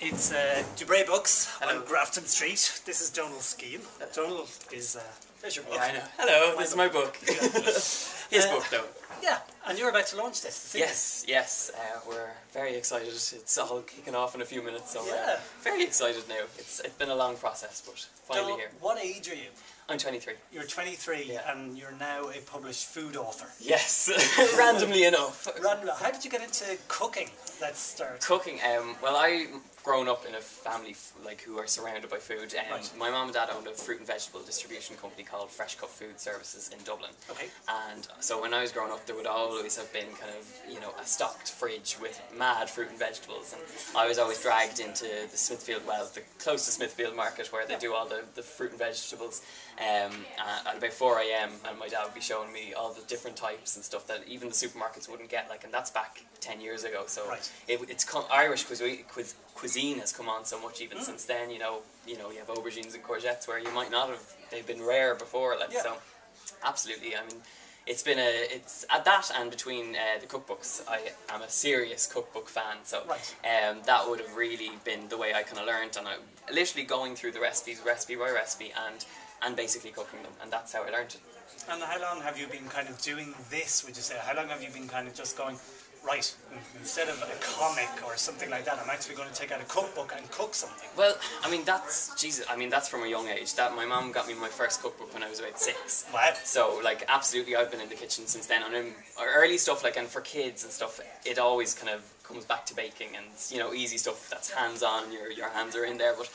It's Dubray Books Hello. on Grafton Street. This is Donal Skehan. Donal is there's your book. Yeah, I know. Hello, this is my book. His book, though. Yeah, and you're about to launch this. Yes. We're very excited. It's all kicking off in a few minutes, so Yeah. very excited now. It's been a long process, but finally Donal, here. what age are you? I'm 23. You're 23, Yeah. and you're now a published food author. Yes, randomly enough. How did you get into cooking? Let's start. Cooking. Well, I've grown up in a family like who are surrounded by food. Right. My mum and dad owned a fruit and vegetable distribution company called Fresh Cut Food Services in Dublin. Okay. And so when I was growing up, there would always have been kind of, you know, a stocked fridge with mad fruit and vegetables. And I was always dragged into the Smithfield, well, the close to Smithfield market where they do all the fruit and vegetables. At about 4 AM, and my dad would be showing me all the different types and stuff that even the supermarkets wouldn't get. Like, and that's back 10 years ago. So Right. Irish cuisine has come on so much even since then. You know, you have aubergines and courgettes where you might not have. They've been rare before. Like so, absolutely. I mean, it's at that and between the cookbooks. I am a serious cookbook fan. So that would have really been the way I kind of learned, and I literally going through the recipes, recipe by recipe, and basically cooking them, and that's how I learned it. And how long have you been kind of doing this, would you say? How long have you been kind of just going, right, instead of a comic or something like that, I'm actually going to take out a cookbook and cook something? Well, I mean, that's from a young age. That my mum got me my first cookbook when I was about 6. Wow. So, like, absolutely, I've been in the kitchen since then. And early stuff, like, and for kids and stuff, it always kind of comes back to baking and, you know, easy stuff that's hands-on, your hands are in there. But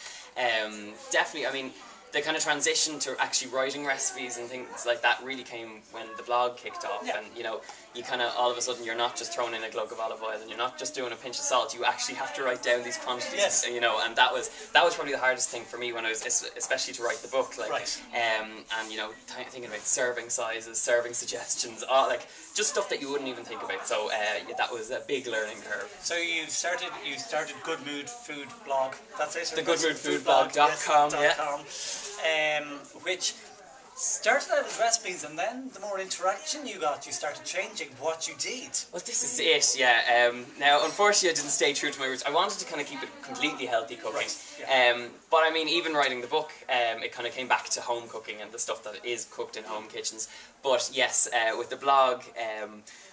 definitely, I mean, the kind of transition to actually writing recipes and things like that really came when the blog kicked off. And, you know, you kind of, all of a sudden, you're not just throwing in a glug of olive oil and you're not just doing a pinch of salt, you actually have to write down these quantities, you know, and that was probably the hardest thing for me when I was, especially to write the book, like, and, you know, thinking about serving sizes, serving suggestions, all, like, just stuff that you wouldn't even think about. So that was a big learning curve. So you started Good Mood Food Blog. That's it. The goodmoodfoodblog.com, which started out as recipes, and then the more interaction you got, you started changing what you did. Well, this is it, yeah. Now, unfortunately, I didn't stay true to my roots. I wanted to kind of keep it completely healthy cooking. But I mean, even writing the book, it kind of came back to home cooking and the stuff that is cooked in home kitchens. But yes, with the blog,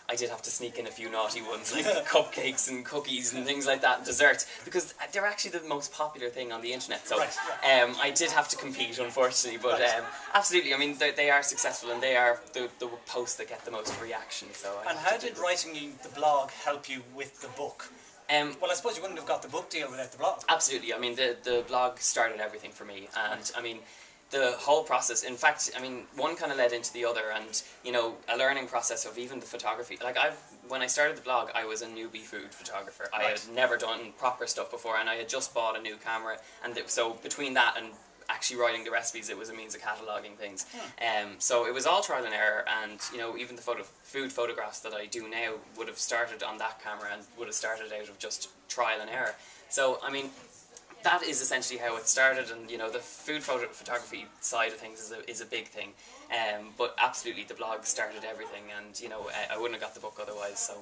I did have to sneak in a few naughty ones, like cupcakes and cookies and things like that, and desserts, because they're actually the most popular thing on the internet. So I did have to compete, unfortunately, but absolutely, I mean, they are successful, and they are the posts that get the most reaction. So. And how did writing the blog help you with the book? Well, I suppose you wouldn't have got the book deal without the blog. Absolutely. I mean, the blog started everything for me, and I mean, the whole process, in fact, I mean, one kind of led into the other, and, you know, a learning process of even the photography. Like, when I started the blog, I was a newbie food photographer. I had never done proper stuff before, and I had just bought a new camera, and so between that and actually writing the recipes, it was a means of cataloguing things. So it was all trial and error, and, you know, even the food photographs that I do now would have started on that camera and would have started out of just trial and error. So, I mean, that is essentially how it started, and, you know, the food photography side of things is a big thing. But absolutely, the blog started everything, and, you know, I wouldn't have got the book otherwise, so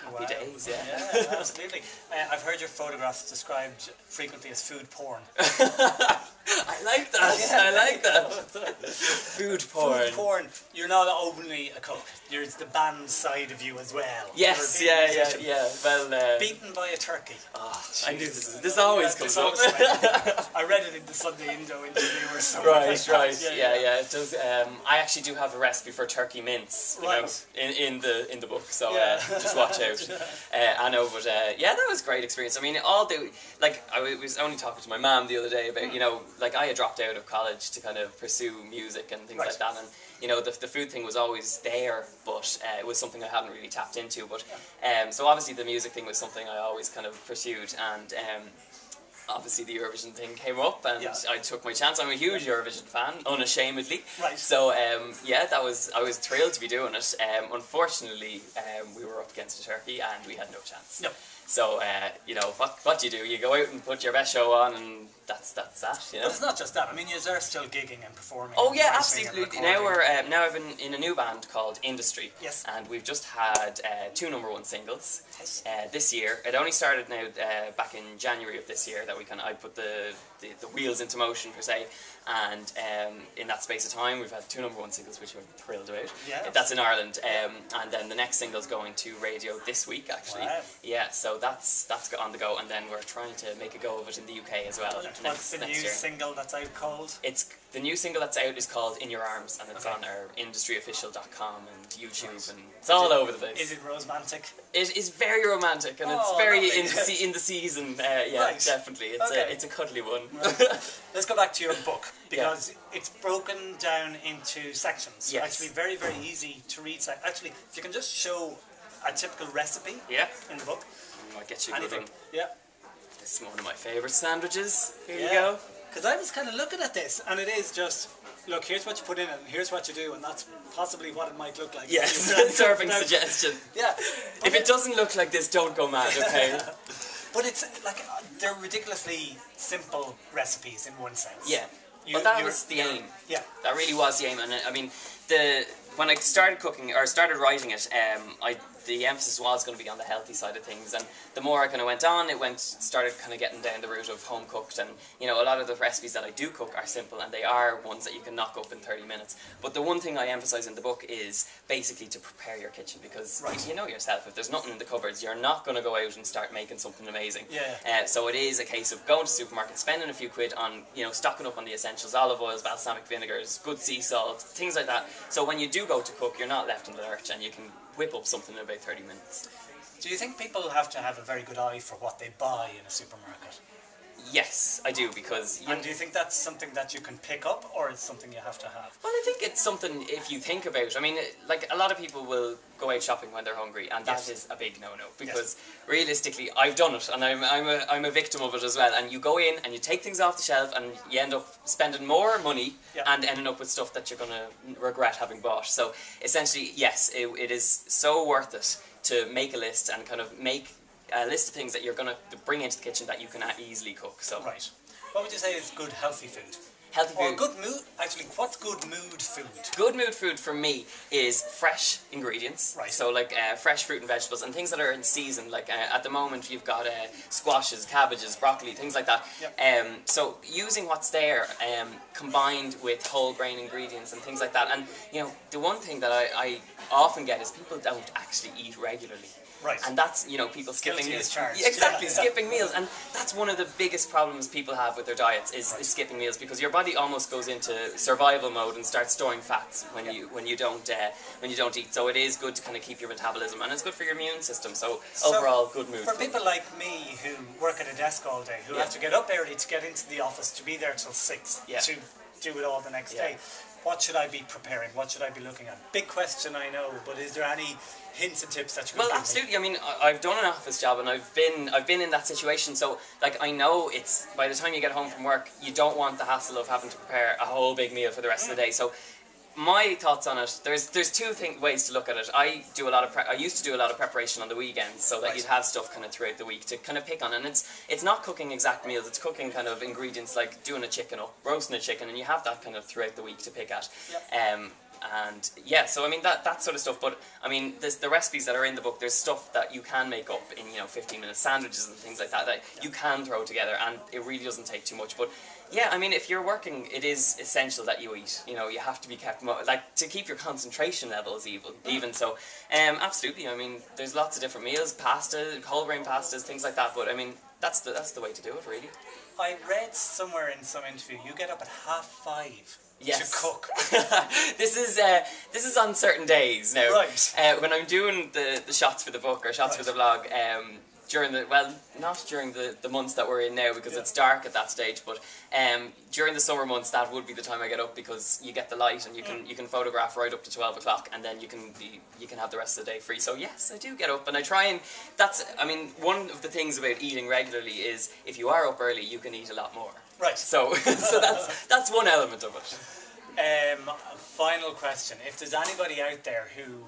happy days, Yeah, absolutely. I've heard your photographs described frequently as food porn. I like that, I like that. Food porn. Food porn. You're not openly a cook. There's the band side of you as well. Yes, yeah. Well, beaten by a turkey. Oh, I knew this always comes up. I read it in the Sunday Indo interview or something. Right. Yeah. It does. I actually do have a recipe for turkey mince, you know, in the book. So just watch out. I know, but yeah, that was a great experience. I mean, I was only talking to my mum the other day about, you know, like, I had dropped out of college to kind of pursue music and things like that, and, you know, the food thing was always there, but it was something I hadn't really tapped into. But so obviously the music thing was something I always kind of pursued, and obviously the Eurovision thing came up, and I took my chance. I'm a huge Eurovision fan, unashamedly. So yeah, I was thrilled to be doing it. Unfortunately, we were up against Turkey, and we had no chance. So you know what do? You go out and put your best show on, and that's that. You know. But it's not just that. I mean, you're still gigging and performing. Oh and yeah, writing and absolutely. recording. Now I've been in a new band called Industry. Yes. And we've just had 2 #1 singles. Yes. This year. It only started now back in January of this year that I put the wheels into motion per se. And in that space of time, we've had 2 #1 singles, which we're thrilled about. Yeah. That's in Ireland. And then the next single's going to radio this week, actually. Wow. Yeah, so that's on the go. And then we're trying to make a go of it in the UK as well. What's the new single that's out called? The new single that's out is called In Your Arms, and it's on our industryofficial.com and YouTube, and it's all over the place. Is it romantic? It is very romantic, and it's very in the season. Yeah, Right. definitely. It's a cuddly one. Right. Let's go back to your book, because it's broken down into sections. Yes. Actually, very, very easy to read. Actually, if you can just show a typical recipe in the book. I'll get you a good Anything. one. Yeah. This is one of my favourite sandwiches. Here you Yeah. go. Because I was kind of looking at this, and it is just, look, here's what you put in it, and here's what you do, and that's possibly what it might look like. Yes, serving suggestion. Yeah. If it doesn't look like this, don't go mad, okay? But it's like, they're ridiculously simple recipes in one sense. Yeah. But that was the aim. Yeah. That really was the aim, and I mean, when I started cooking or started writing it, the emphasis was going to be on the healthy side of things, and the more I kind of went on, started kind of getting down the route of home cooked, and you know, a lot of the recipes that I do cook are simple, and they are ones that you can knock up in 30 minutes. But the one thing I emphasise in the book is basically to prepare your kitchen, because you know yourself, if there's nothing in the cupboards, you're not going to go out and start making something amazing. Yeah. So it is a case of going to the supermarket, spending a few quid on, you know, stocking up on the essentials, olive oils, balsamic vinegars, good sea salt, things like that. So when you do go to cook, you're not left in the lurch, and you can whip up something in about 30 minutes. Do you think people have to have a very good eye for what they buy in a supermarket? Yes, I do, because... And do you think that's something that you can pick up, or it's something you have to have? Well, I think it's something, if you think about, I mean, like, a lot of people will go out shopping when they're hungry, and that is a big no-no, because realistically, I've done it, and I'm a victim of it as well, and you go in, and you take things off the shelf, and you end up spending more money, and ending up with stuff that you're going to regret having bought. So, essentially, yes, it is so worth it to make a list, and kind of make a list of things that you're going to bring into the kitchen that you can easily cook. So Right. What would you say is good healthy food? Healthy food. Or good mood, actually, what's good mood food? Good mood food for me is fresh ingredients. Right. So like fresh fruit and vegetables, and things that are in season. Like at the moment you've got squashes, cabbages, broccoli, things like that. Yep. So using what's there combined with whole grain ingredients and things like that. And you know, the one thing that I often get is people don't actually eat regularly. Right. And that's, you know, people skipping Guilty as meals. charged. Yeah, exactly, Yeah. skipping meals. And that's one of the biggest problems people have with their diets is skipping meals, because your body almost goes into survival mode and starts storing fats when you don't eat. So it is good to kind of keep your metabolism, and it's good for your immune system. So overall, good mood. For people like me who work at a desk all day, who have to get up early to get into the office, to be there till 6, to do it all the next day, what should I be preparing? What should I be looking at? Big question, I know, but is there any hints and tips that you can give absolutely. I mean, I've done an office job, and I've been in that situation. So, like, I know it's by the time you get home from work, you don't want the hassle of having to prepare a whole big meal for the rest of the day. So, my thoughts on it, there's two ways to look at it. I used to do a lot of preparation on the weekends, so that you'd have stuff kind of throughout the week to kind of pick on. And it's not cooking exact meals, it's cooking kind of ingredients like doing a chicken or roasting a chicken, and you have that kind of throughout the week to pick at. And yeah, so I mean that sort of stuff. But I mean, the recipes that are in the book, there's stuff that you can make up in 15-minute sandwiches and things like that you can throw together, and it really doesn't take too much. But yeah, I mean, if you're working, it is essential that you eat. You know, you have to be kept to keep your concentration levels even. So, absolutely. I mean, there's lots of different meals, pasta, whole grain pastas, things like that. But I mean, that's the way to do it, really. I read somewhere in some interview you get up at 5:30. Yes. To cook. This is on certain days now. Right. When I'm doing the shots for the book or shots for the vlog, not during the months that we're in now, because it's dark at that stage, but during the summer months that would be the time I get up, because you get the light and you can photograph right up to 12 o'clock, and then you can have the rest of the day free. So yes, I do get up, and I try, and one of the things about eating regularly is if you are up early, you can eat a lot more. Right. So that's one element of it. Final question: if there's anybody out there who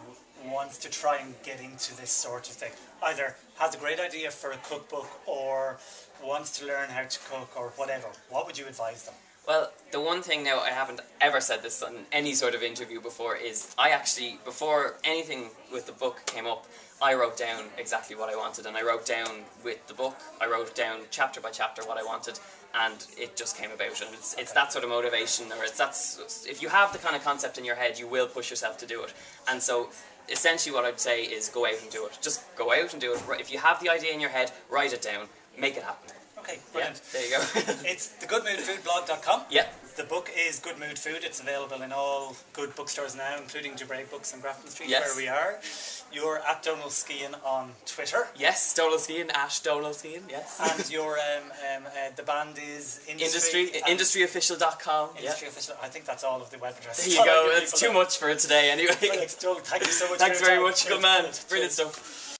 wants to try and get into this sort of thing? Either has a great idea for a cookbook or wants to learn how to cook or whatever. What would you advise them? Well, the one thing now, I haven't ever said this in any sort of interview before, is I actually, before anything with the book came up, I wrote down exactly what I wanted, and I wrote down with the book, I wrote down chapter by chapter what I wanted, and it just came about. And it's that sort of motivation, or if you have the kind of concept in your head, you will push yourself to do it. And so essentially what I'd say is go out and do it. Just go out and do it. If you have the idea in your head, write it down, make it happen. Okay, brilliant. Yeah, there you go. It's thegoodmoodfoodblog.com. Yeah. The book is Good Mood Food. It's available in all good bookstores now, including Dubray Books on Grafton Street, where we are. You're at Donal Skehan on Twitter. Yes, Donal Skehan, @Donal Skehan, yes. And your the band is Industryofficial.com. Industry Official. I think that's all of the web addresses. There you go. It's too much for today anyway. Thank you so much. Thanks very much. Good man. Brilliant stuff.